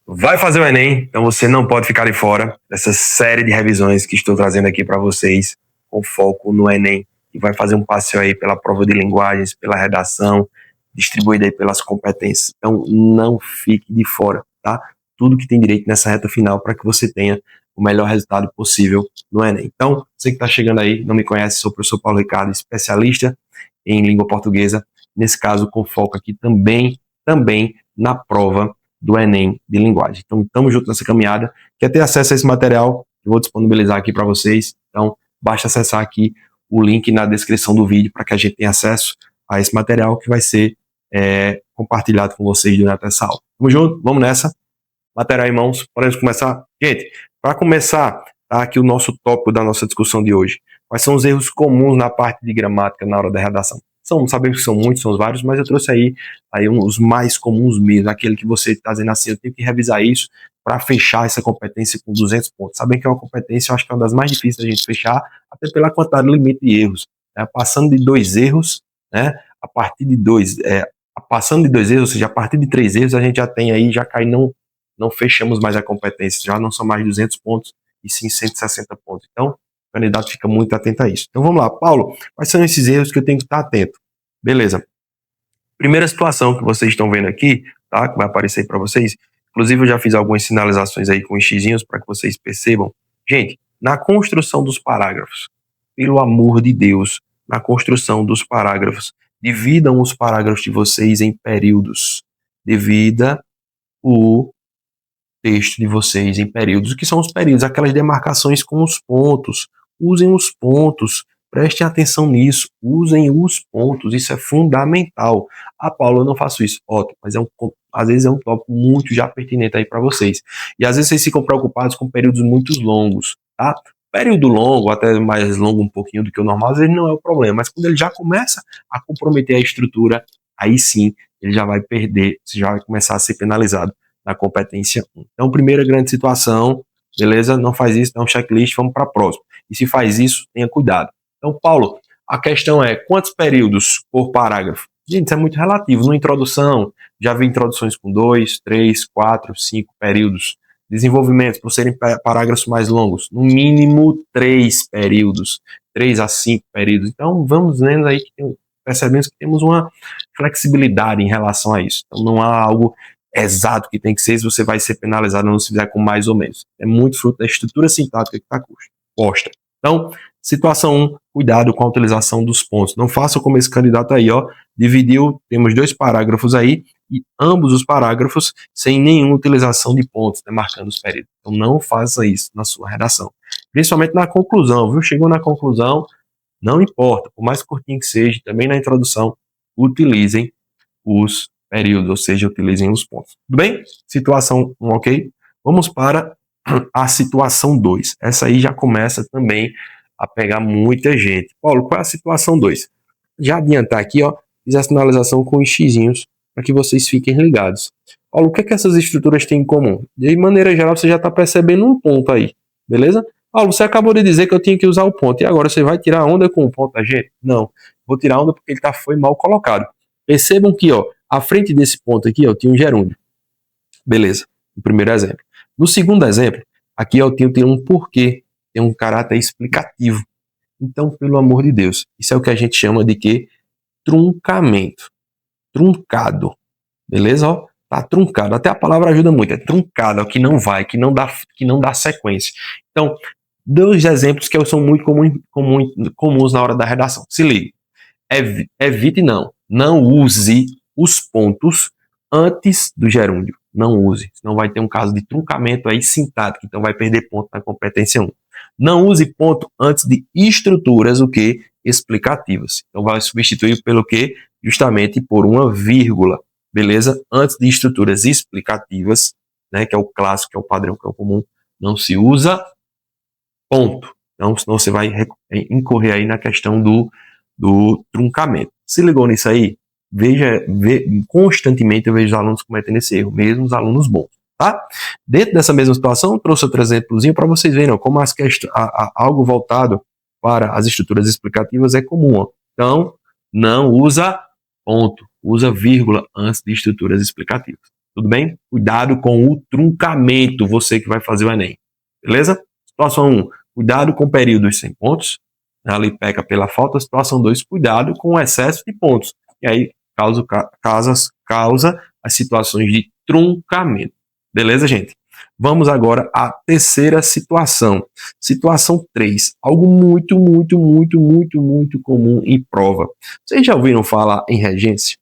vai fazer o Enem, então você não pode ficar de fora dessa série de revisões que estou trazendo aqui para vocês, com foco no Enem, que vai fazer um passeio aí pela prova de linguagens, pela redação, distribuída aí pelas competências. Então não fique de fora, tá? Tudo que tem direito nessa reta final para que você tenha o melhor resultado possível no Enem. Então, você que está chegando aí, não me conhece, sou o professor Paulo Ricardo, especialista em língua portuguesa, nesse caso com foco aqui também na prova do Enem de linguagem. Então, estamos juntos nessa caminhada. Quer ter acesso a esse material? Eu vou disponibilizar aqui para vocês. Então, basta acessar aqui o link na descrição do vídeo para que a gente tenha acesso a esse material que vai ser compartilhado com vocês durante essa aula. Vamos junto? Vamos nessa? Material em mãos, podemos começar? Gente, para começar, tá aqui o nosso tópico da nossa discussão de hoje. Quais são os erros comuns na parte de gramática na hora da redação? Sabemos que são muitos, são vários, mas eu trouxe aí os mais comuns mesmo, aquele que você está dizendo assim, eu tenho que revisar isso para fechar essa competência com 200 pontos. Sabem que é uma competência, eu acho que é uma das mais difíceis da gente fechar, até pela quantidade limite de erros. Né? Passando de 2 erros, né? A partir de 2, passando de 2 erros, ou seja, a partir de 3 erros, a gente já tem aí, já cai, não fechamos mais a competência, já não são mais 200 pontos, e sim 160 pontos. Então, o candidato fica muito atento a isso. Então vamos lá, Paulo, quais são esses erros que eu tenho que estar atento? Beleza. Primeira situação que vocês estão vendo aqui, tá? Que vai aparecer aí para vocês. Inclusive eu já fiz algumas sinalizações aí com xizinhos para que vocês percebam. Gente, na construção dos parágrafos, pelo amor de Deus, na construção dos parágrafos, dividam os parágrafos de vocês em períodos. Divida o texto de vocês em períodos. O que são os períodos? Aquelas demarcações com os pontos. Usem os pontos. Prestem atenção nisso, usem os pontos, isso é fundamental. Ah, Paulo, eu não faço isso. Ótimo, mas às vezes é um tópico muito já pertinente aí para vocês. E às vezes vocês ficam preocupados com períodos muito longos, tá? Período longo, até mais longo um pouquinho do que o normal, às vezes não é o problema, mas quando ele já começa a comprometer a estrutura, aí sim, ele já vai perder, você já vai começar a ser penalizado na competência 1. Então, primeira grande situação, beleza? Não faz isso, dá um checklist, vamos para a próxima. E se faz isso, tenha cuidado. Então, Paulo, a questão é, quantos períodos por parágrafo? Gente, isso é muito relativo. Na introdução, já vi introduções com 2, 3, 4, 5 períodos. Desenvolvimento, por serem parágrafos mais longos, no mínimo 3 períodos, 3 a 5 períodos. Então, vamos vendo aí que percebemos que temos uma flexibilidade em relação a isso. Então, não há algo exato que tem que ser, se você vai ser penalizado não se fizer com mais ou menos. É muito fruto da estrutura sintática que está posta. Então, situação 1, cuidado com a utilização dos pontos. Não faça como esse candidato aí, ó, dividiu, temos 2 parágrafos aí, e ambos os parágrafos sem nenhuma utilização de pontos, né, marcando os períodos. Então não faça isso na sua redação. Principalmente na conclusão, viu? Chegou na conclusão, não importa, por mais curtinho que seja, também na introdução, utilizem os períodos, ou seja, utilizem os pontos. Tudo bem? Situação 1, ok? Vamos para a situação 2. Essa aí já começa também a pegar muita gente. Paulo, qual é a situação 2? Já adiantar aqui, ó, fiz a sinalização com os xizinhos para que vocês fiquem ligados. Paulo, o que é que essas estruturas têm em comum? De maneira geral, você já está percebendo um ponto aí, beleza? Paulo, você acabou de dizer que eu tinha que usar o ponto, e agora você vai tirar onda com o ponto da gente? Não, vou tirar onda porque ele foi mal colocado. Percebam que, ó, à frente desse ponto aqui, ó, tinha um gerúndio. Beleza, o primeiro exemplo. No segundo exemplo, aqui eu tenho um porquê, tem um caráter explicativo. Então, pelo amor de Deus, isso é o que a gente chama de quê? Truncamento. Truncado. Beleza? Ó, tá truncado. Até a palavra ajuda muito. É truncado, é o que não vai, que não dá sequência. Então, 2 exemplos que são muito comuns na hora da redação. Se ligue. Evite não use os pontos antes do gerúndio. Não use, senão vai ter um caso de truncamento aí sintático, então vai perder ponto na competência 1. Não use ponto antes de estruturas, o que? Explicativas. Então vai substituir pelo que? Justamente por uma vírgula, beleza? Antes de estruturas explicativas, né, que é o clássico, que é o padrão, que é o comum, não se usa ponto. Então, senão você vai incorrer aí na questão do truncamento. Se ligou nisso aí? Constantemente eu vejo os alunos cometendo esse erro, mesmo os alunos bons, tá? Dentro dessa mesma situação, eu trouxe outro exemplozinho para vocês verem, ó, como algo voltado para as estruturas explicativas é comum, ó. Então, não usa ponto, usa vírgula antes de estruturas explicativas. Tudo bem? Cuidado com o truncamento, você que vai fazer o Enem. Beleza? Situação 1, cuidado com períodos sem pontos. Ali peca pela falta. Situação 2, cuidado com o excesso de pontos. E aí causa as situações de truncamento. Beleza, gente? Vamos agora à terceira situação. Situação 3, algo muito comum em prova. Vocês já ouviram falar em regência?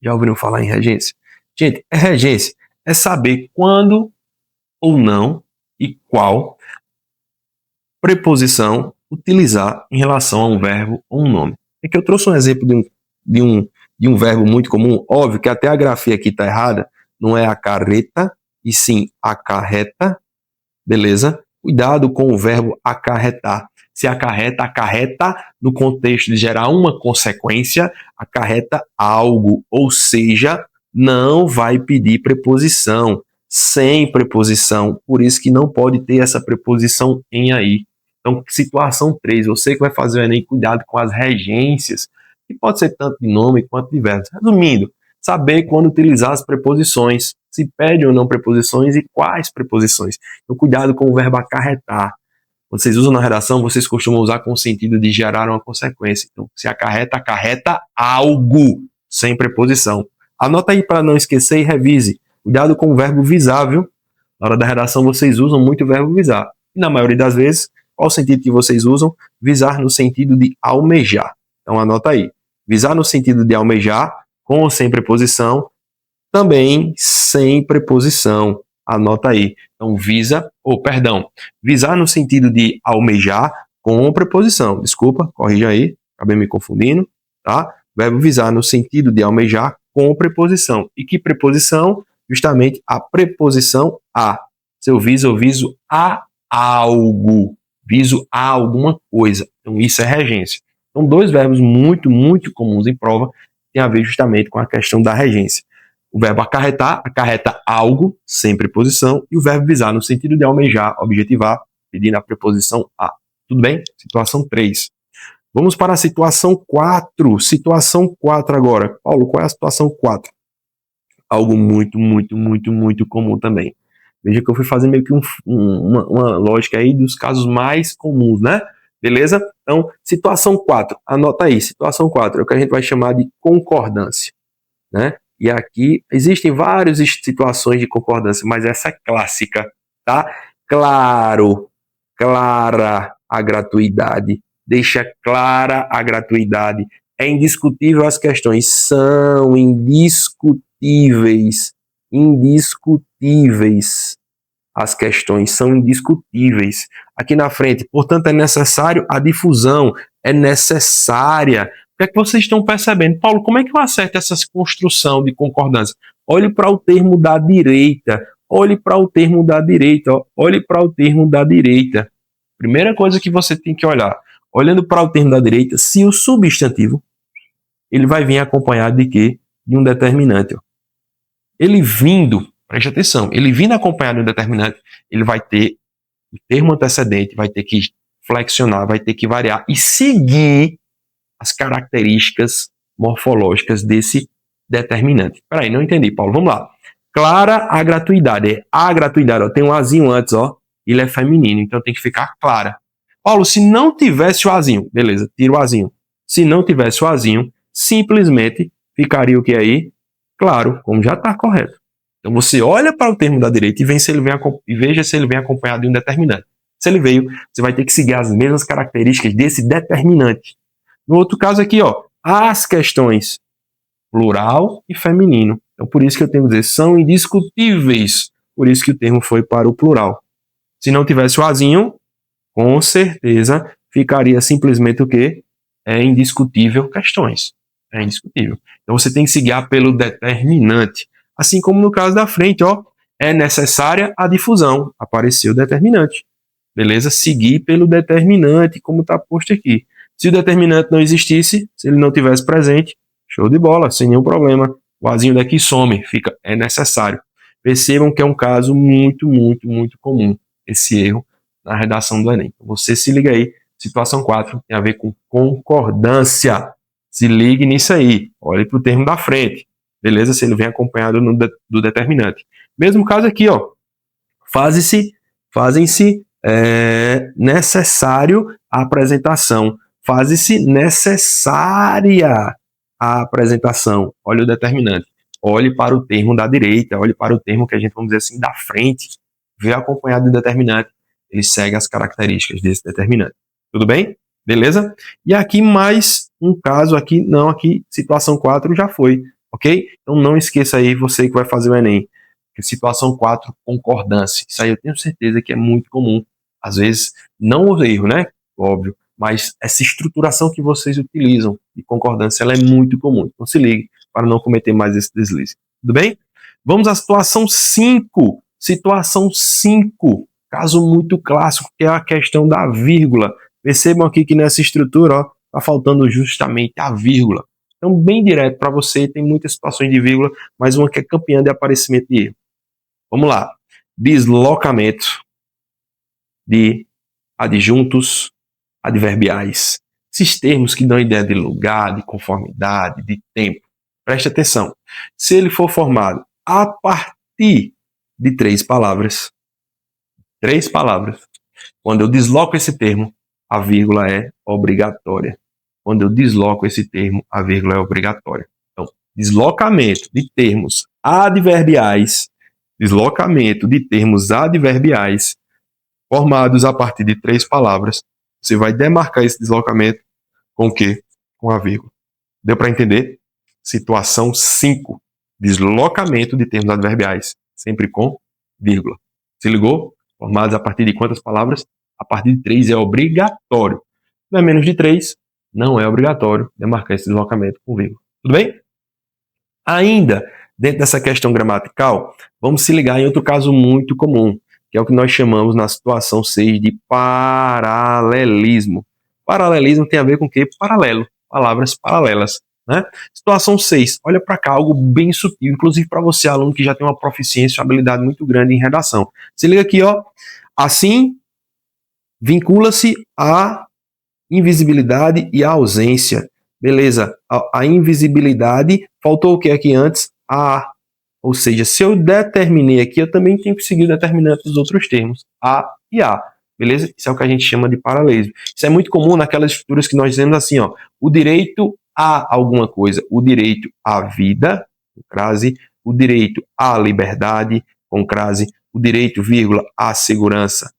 Já ouviram falar em regência? Gente, regência é saber quando ou não e qual preposição utilizar em relação a um verbo ou um nome. É que eu trouxe um exemplo de um verbo muito comum. Óbvio que até a grafia aqui está errada. Não é acarreta, e sim acarreta. Beleza? Cuidado com o verbo acarretar. Se acarreta no contexto de gerar uma consequência, acarreta algo, ou seja, não vai pedir preposição, sem preposição, por isso que não pode ter essa preposição em aí. Então, situação 3, você que vai fazer o Enem, cuidado com as regências, que pode ser tanto de nome quanto de verbos. Resumindo, saber quando utilizar as preposições, se pede ou não preposições e quais preposições. Então, cuidado com o verbo acarretar. Quando vocês usam na redação, vocês costumam usar com o sentido de gerar uma consequência. Então, se acarreta algo, sem preposição. Anota aí para não esquecer e revise. Cuidado com o verbo visar, viu? Na hora da redação, vocês usam muito o verbo visar. E na maioria das vezes, qual o sentido que vocês usam? Visar no sentido de almejar. Então, anota aí. Visar no sentido de almejar, com ou sem preposição, também sem preposição. Anota aí. Então, visar no sentido de almejar com preposição. Desculpa, corrija aí, acabei me confundindo, tá? Verbo visar no sentido de almejar com preposição. E que preposição? Justamente a preposição a. Se eu viso a algo, viso a alguma coisa. Então, isso é regência. Então, dois verbos muito comuns em prova têm a ver justamente com a questão da regência. O verbo acarretar, acarreta algo, sem preposição, e o verbo visar, no sentido de almejar, objetivar, pedindo a preposição a. Tudo bem? Situação 3. Vamos para a situação 4. Situação 4 agora. Paulo, qual é a situação 4? Algo muito comum também. Veja que eu fui fazer meio que uma lógica aí dos casos mais comuns, né? Beleza? Então, situação 4. Anota aí. Situação 4 é o que a gente vai chamar de concordância, né? E aqui existem várias situações de concordância, mas essa é clássica, tá? Claro, clara a gratuidade, deixa clara a gratuidade. É indiscutível, as questões são indiscutíveis. As questões são indiscutíveis. Aqui na frente, portanto, é necessário a difusão, é necessária. O que é que vocês estão percebendo? Paulo, como é que eu acerto essa construção de concordância? Olhe para o termo da direita. Olhe para o termo da direita. Olhe para o termo da direita. Primeira coisa que você tem que olhar. Olhando para o termo da direita, se o substantivo, ele vai vir acompanhado de quê? De um determinante. Ele vindo, preste atenção, ele vindo acompanhado de um determinante, ele vai ter o termo antecedente, vai ter que flexionar, vai ter que variar e seguir as características morfológicas desse determinante. Peraí, não entendi, Paulo. Vamos lá. Clara a gratuidade. A gratuidade, ó, tem um azinho antes, ó. Ele é feminino, então tem que ficar clara. Paulo, se não tivesse o azinho, beleza, tira o azinho. Se não tivesse o azinho, simplesmente ficaria o que aí? Claro, como já está correto. Então você olha para o termo da direita e veja se ele vem acompanhado de um determinante. Se ele veio, você vai ter que seguir as mesmas características desse determinante. No outro caso aqui, ó, as questões plural e feminino. Então, por isso que eu tenho que dizer, são indiscutíveis. Por isso que o termo foi para o plural. Se não tivesse o azinho, com certeza ficaria simplesmente o quê? É indiscutível questões. É indiscutível. Então, você tem que se guiar pelo determinante. Assim como no caso da frente, ó, é necessária a difusão. Apareceu o determinante. Beleza? Seguir pelo determinante, como está posto aqui. Se o determinante não existisse, se ele não tivesse presente, show de bola, sem nenhum problema. O azinho daqui some, fica, é necessário. Percebam que é um caso muito comum, esse erro na redação do Enem. Você se liga aí, situação 4 tem a ver com concordância. Se ligue nisso aí, olhe para o termo da frente. beleza? Se ele vem acompanhado do determinante. Mesmo caso aqui, ó, fazem-se necessário a apresentação, faz-se necessária a apresentação. Olha o determinante. Olhe para o termo da direita, olhe para o termo que a gente, vamos dizer assim, da frente, vê acompanhado do determinante, ele segue as características desse determinante. Tudo bem? Beleza? E aqui mais um caso, aqui não, aqui situação 4 já foi, ok? Então não esqueça aí, você que vai fazer o Enem, que situação 4, concordância. Isso aí eu tenho certeza que é muito comum. Às vezes, não o erro, né? Óbvio, mas essa estruturação que vocês utilizam de concordância, ela é muito comum. Então se ligue para não cometer mais esse deslize. Tudo bem? Vamos à situação 5. Situação 5, caso muito clássico, que é a questão da vírgula. Percebam aqui que nessa estrutura, ó, tá faltando justamente a vírgula. Então, bem direto para você, tem muitas situações de vírgula, mas uma que é campeã de aparecimento de erro. Vamos lá. Deslocamento de adjuntos adverbiais. Esses termos que dão ideia de lugar, de conformidade, de tempo. Preste atenção. Se ele for formado a partir de 3 palavras, quando eu desloco esse termo, a vírgula é obrigatória. Quando eu desloco esse termo, a vírgula é obrigatória. Então, deslocamento de termos adverbiais, formados a partir de 3 palavras, você vai demarcar esse deslocamento com o quê? Com a vírgula. Deu para entender? Situação 5. Deslocamento de termos adverbiais, sempre com vírgula. Se ligou? Formados a partir de quantas palavras? A partir de 3 é obrigatório. Não é menos de 3, não é obrigatório demarcar esse deslocamento com vírgula. Tudo bem? Ainda, dentro dessa questão gramatical, vamos se ligar em outro caso muito comum, que é o que nós chamamos na situação 6 de paralelismo. Paralelismo tem a ver com o quê? Paralelo, palavras paralelas. Né? Situação 6, olha para cá, algo bem sutil, inclusive para você, aluno que já tem uma proficiência, uma habilidade muito grande em redação. Se liga aqui, ó. Assim, vincula-se a invisibilidade e a ausência. Beleza, a invisibilidade, faltou o que aqui antes? A. Ou seja, se eu determinei aqui, eu também tenho que seguir o determinante dos outros termos, a e a. Beleza? Isso é o que a gente chama de paralelismo. Isso é muito comum naquelas estruturas que nós dizemos assim, ó, o direito a alguma coisa, o direito à vida, com crase, o direito à liberdade, com crase, o direito, vírgula, à segurança,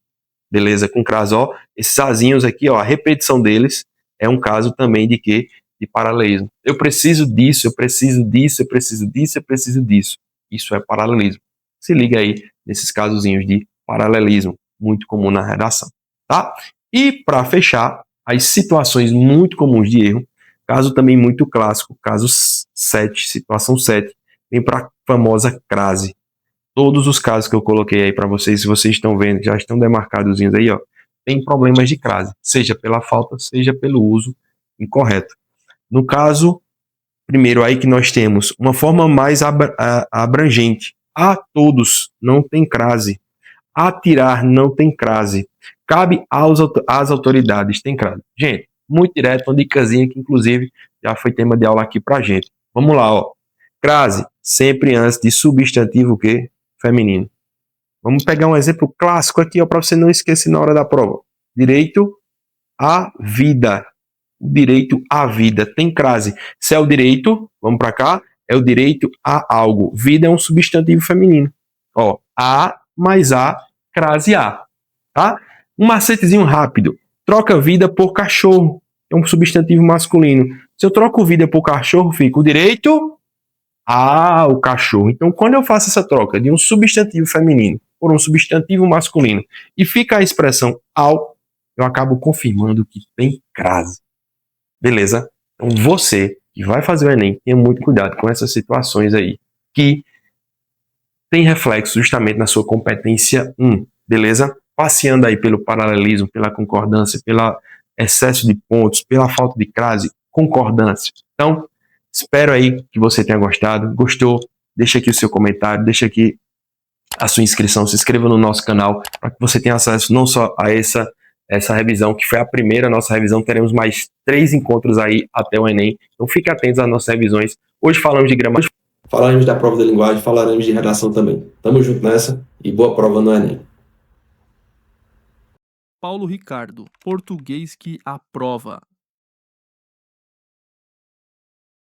beleza, com crase, ó, esses azinhos aqui, ó, a repetição deles é um caso também de quê? De paralelismo. Eu preciso disso, eu preciso disso, eu preciso disso, eu preciso disso. Isso é paralelismo. Se liga aí nesses casozinhos de paralelismo, muito comum na redação, tá? E para fechar, as situações muito comuns de erro, caso também muito clássico, caso 7, situação 7, vem para a famosa crase. Todos os casos que eu coloquei aí para vocês, se vocês estão vendo, já estão demarcados aí, ó, tem problemas de crase, seja pela falta, seja pelo uso incorreto. No caso, primeiro aí que nós temos uma forma mais abrangente. A todos não tem crase. Atirar não tem crase. Cabe às autoridades, tem crase. Gente, muito direto, uma dicasinha que inclusive já foi tema de aula aqui pra gente. Vamos lá, ó. Crase, sempre antes de substantivo o quê? Feminino. Vamos pegar um exemplo clássico aqui, ó, para você não esquecer na hora da prova. Direito à vida. O direito à vida tem crase. Se é o direito, vamos para cá, é o direito a algo. Vida é um substantivo feminino. Ó, a mais a, crase a. Tá? Um macetezinho rápido. Troca vida por cachorro. É um substantivo masculino. Se eu troco vida por cachorro, fica o direito ao cachorro. Então, quando eu faço essa troca de um substantivo feminino por um substantivo masculino e fica a expressão ao, eu acabo confirmando que tem crase. Beleza? Então você que vai fazer o Enem, tenha muito cuidado com essas situações aí, que tem reflexo justamente na sua competência 1, beleza? Passeando aí pelo paralelismo, pela concordância, pelo excesso de pontos, pela falta de crase, concordância. Então, espero aí que você tenha gostado. Gostou? Deixa aqui o seu comentário, deixa aqui a sua inscrição, se inscreva no nosso canal para que você tenha acesso não só a essa revisão, que foi a primeira nossa revisão, teremos mais 3 encontros aí até o Enem, então fique atentos às nossas revisões. Hoje falamos de gramática. Falaremos da prova de linguagem, falaremos de redação também. Tamo junto nessa e boa prova no Enem. Paulo Ricardo, português que aprova.